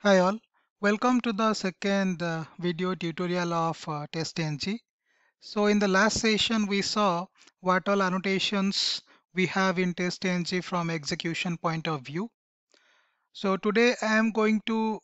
Hi all, welcome to the second video tutorial of TestNG. So in the last session we saw what all annotations we have in TestNG from execution point of view. So today I am going to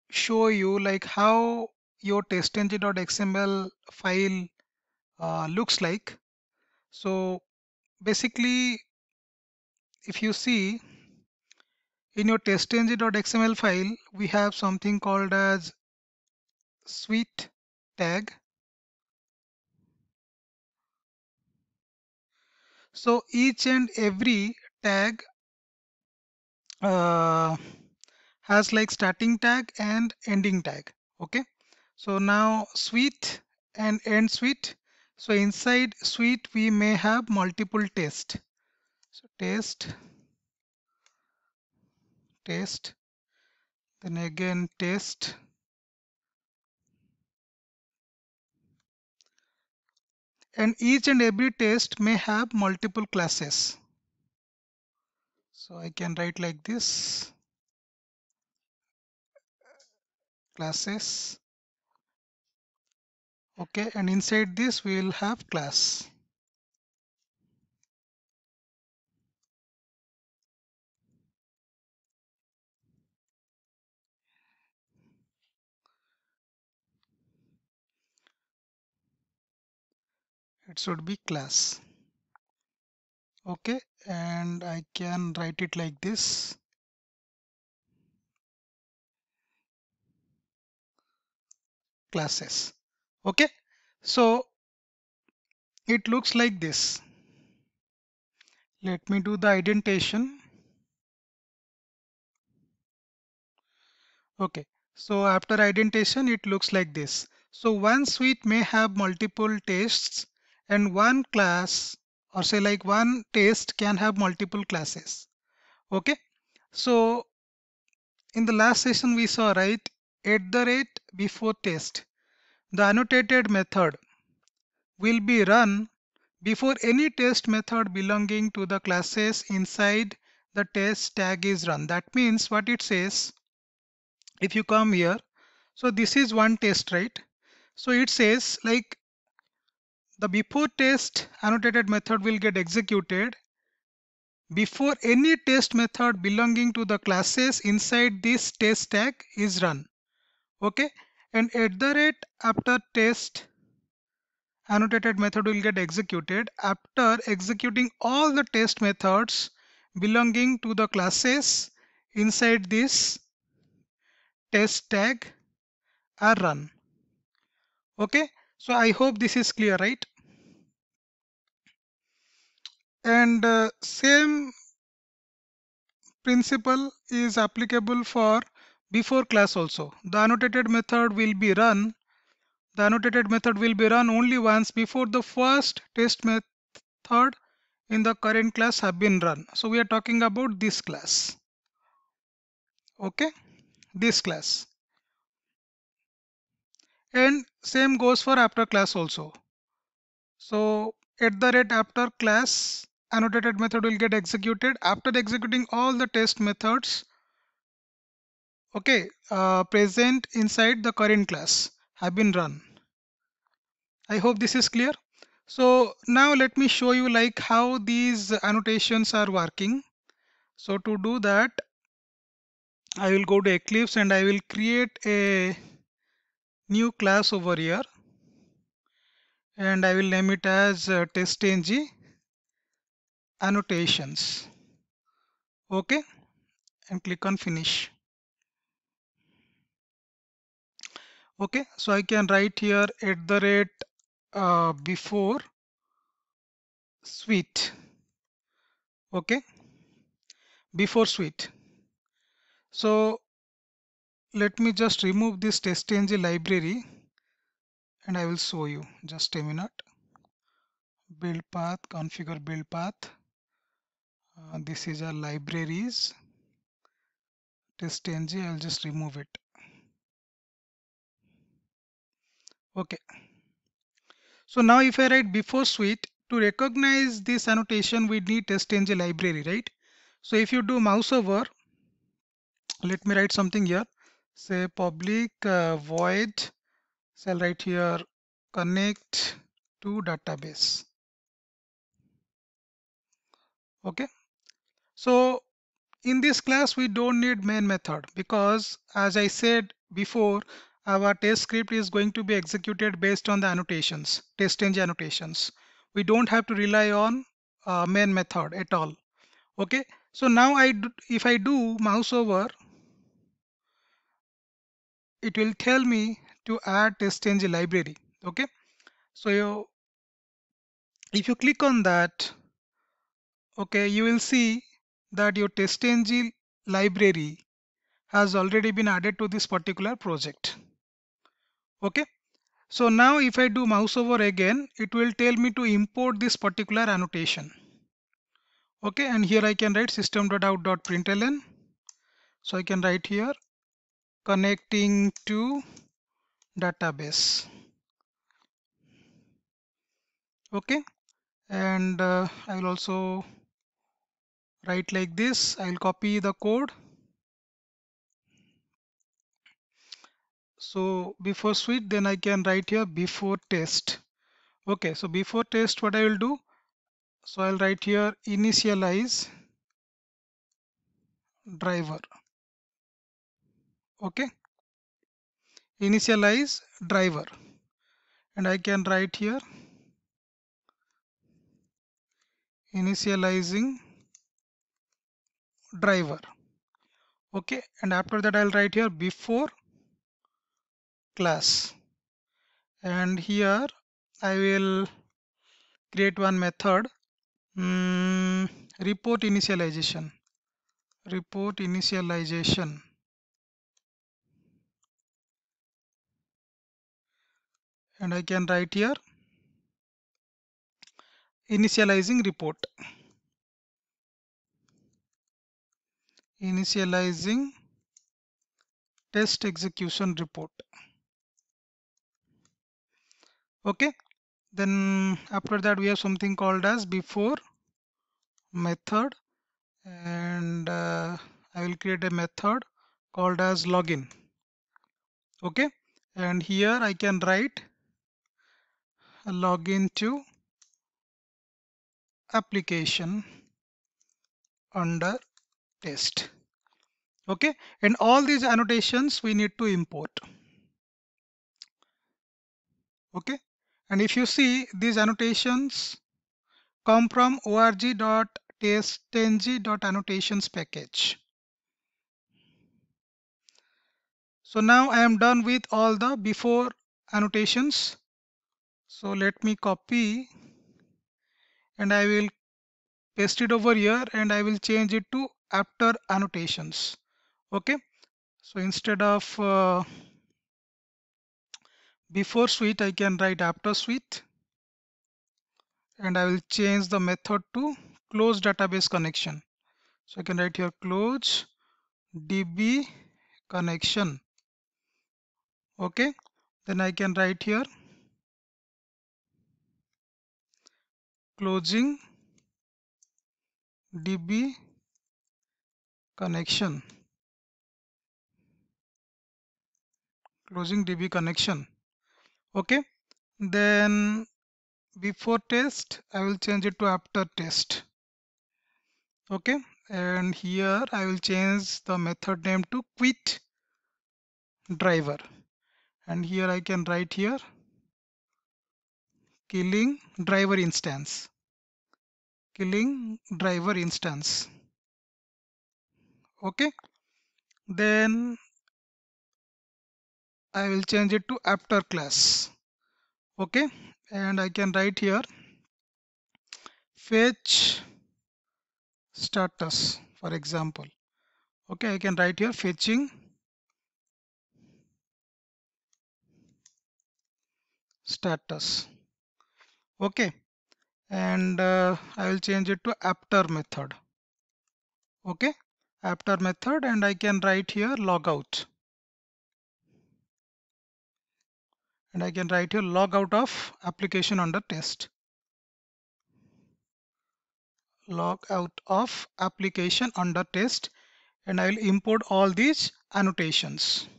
show you like how your testng.xml file looks like. So basically if you see in your testng.xml file we have something called as suite tag. So each and every tag uh, has like starting tag and ending tag. Okay. So now suite and end suite. So inside suite we may have multiple test. So test, then again test. And each and every test may have multiple classes. So I can write like this, classes. Okay, and inside this we will have class. It should be class. Okay, and I can write it like this, classes. Okay, so it looks like this. Let me do the indentation. Okay, so after indentation it looks like this. So one suite may have multiple tests and one class, or say like one test can have multiple classes. Okay, so in the last session we saw, right, before test, the annotated method will be run before any test method belonging to the classes inside the test tag is run. That means what it says, if you come here, so this is one test, right? So it says like the before test annotated method will get executed before any test method belonging to the classes inside this test tag is run. Okay, and after test annotated method will get executed after executing all the test methods belonging to the classes inside this test tag are run. Okay, so I hope this is clear, right? And same principle is applicable for before class also. The annotated method will be run. The annotated method will be run only once before the first test method in the current class have been run. So we are talking about this class. Okay, this class. And same goes for after class also. So after class annotated method will get executed after executing all the test methods, okay, present inside the current class have been run. I hope this is clear. So now let me show you like how these annotations are working. So to do that, I will go to Eclipse and I will create a new class over here and I will name it as TestNG annotations. Okay, and click on finish. Okay, so I can write here before suite. Okay, before suite. So let me just remove this TestNG library and I will show you. Just a minute. Build path, configure build path. This is our libraries. TestNG, I'll just remove it. Okay. So now if I write before suite, to recognize this annotation we need TestNG library, right? So if you do mouse over, let me write something here. say public void, so I'll write here connect to database. Okay, so in this class we don't need main method because as I said before, our test script is going to be executed based on the annotations, test-ng annotations. We don't have to rely on main method at all. Okay, so now if I do mouse over, it will tell me to add test-ng library. Okay, so if you click on that, okay, you will see that your test-ng library has already been added to this particular project. Okay, so now if I do mouse over again, it will tell me to import this particular annotation. Okay, and here I can write system.out.println. So I can write here connecting to database. Okay, and I will also write like this. I will copy the code. So before switch, then I can write here before test. Okay, so before test, what I will do? So I'll write here initialize driver. Okay, initialize driver, and I can write here initializing driver. Okay, and after that I'll write here before class, and here I will create one method, report initialization, and I can write here initializing report, initializing test execution report. Okay, then after that we have something called as before method, and I will create a method called as login. Okay, and here I can write a login to application under test. Okay, and all these annotations we need to import. Okay, and if you see, these annotations come from org.testng.annotations package. So now I am done with all the before annotations. So let me copy and I will paste it over here, and I will change it to after annotations. Okay, so instead of before suite, I can write after suite, and I will change the method to close database connection. So I can write here close DB connection. Okay, then I can write here closing DB connection, closing DB connection. Okay, then before test, I will change it to after test. Okay, and here I will change the method name to quit driver, and here I can write here killing driver instance, killing driver instance. Okay, then I will change it to after class. Okay, and I can write here fetch status, for example. Okay, I can write here fetching status. Okay, and I will change it to after method. Okay, after method, and I can write here logout, and I can write here logout of application under test, logout of application under test, and I will import all these annotations.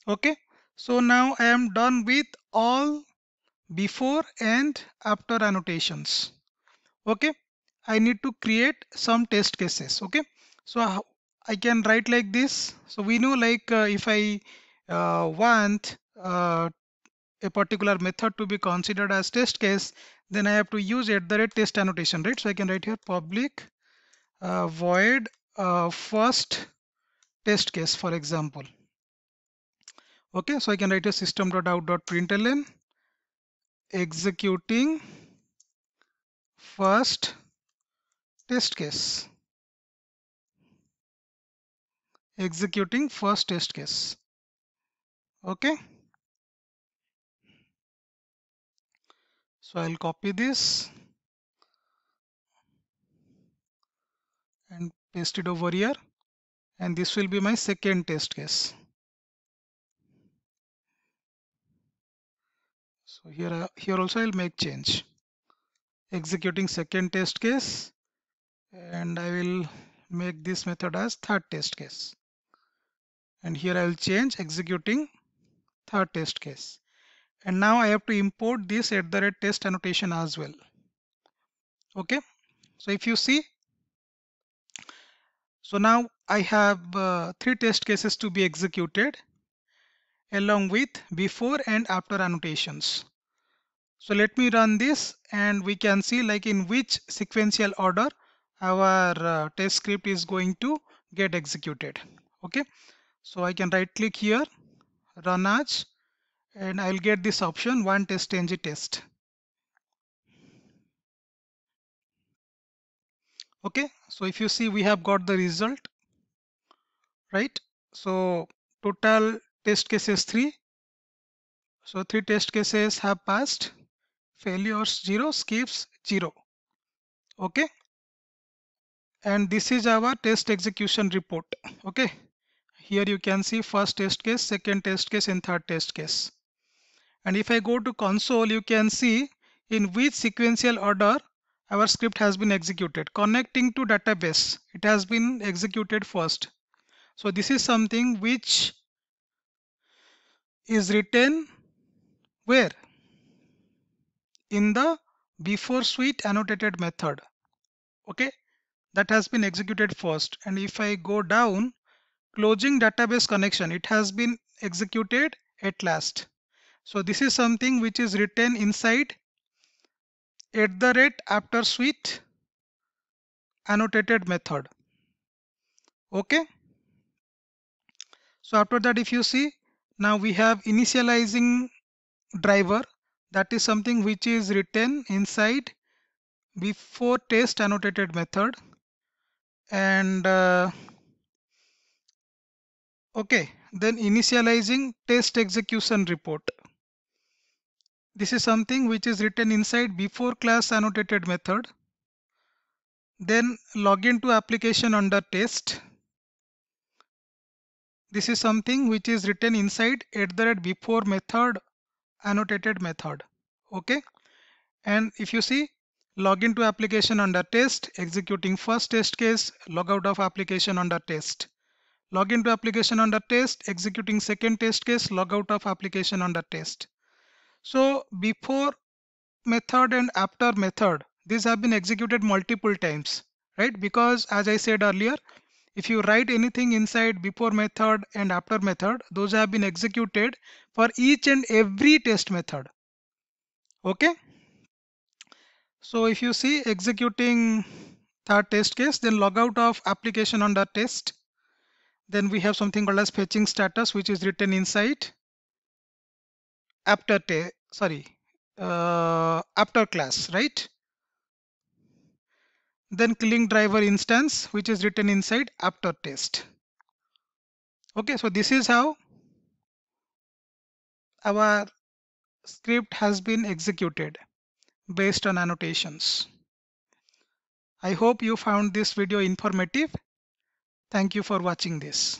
Okay, so now I am done with all before and after annotations. Okay, I need to create some test cases. Okay, so I can write like this. So we know, like if I want a particular method to be considered as test case, then I have to use @test annotation, right? So I can write here public void first test case, for example. Okay, so I can write a system.out.println executing first test case. Executing first test case. Okay, so I'll copy this and paste it over here, and this will be my second test case. So here also I'll make change. Executing second test case, and I will make this method as third test case. And here I will change executing third test case. And now I have to import this @test annotation as well. Okay, so if you see, so now I have three test cases to be executed along with before and after annotations. So let me run this, and we can see like in which sequential order our test script is going to get executed. Okay, so I can right click here, run as, and I'll get this option one test ng test. Okay, so if you see, we have got the result, right? So total test cases 3. So 3 test cases have passed, failures 0, skips 0. Okay, and this is our test execution report. Okay, here you can see first test case, second test case, and third test case. And if I go to console, you can see in which sequential order our script has been executed. Connecting to database, it has been executed first. So this is something which is written where? In the before suite annotated method. Okay, that has been executed first. And if I go down, closing database connection, it has been executed at last. So this is something which is written inside @after suite annotated method. Okay, so after that, if you see, now we have initializing driver, that is something which is written inside before test annotated method. And okay, then initializing test execution report, this is something which is written inside before class annotated method. Then login to application under test, this is something which is written inside @before method annotated method. Okay, and if you see, login to application under test, executing first test case, logout of application under test. Login to application under test, executing second test case, logout of application under test. So before method and after method, these have been executed multiple times, right? Because as I said earlier, if you write anything inside before method and after method, those have been executed for each and every test method. Okay, so if you see, executing third test case, then logout of application under test, then we have something called as fetching status, which is written inside after after class, right? Then killing driver instance, which is written inside after test. Okay, so this is how our script has been executed based on annotations. I hope you found this video informative. Thank you for watching this.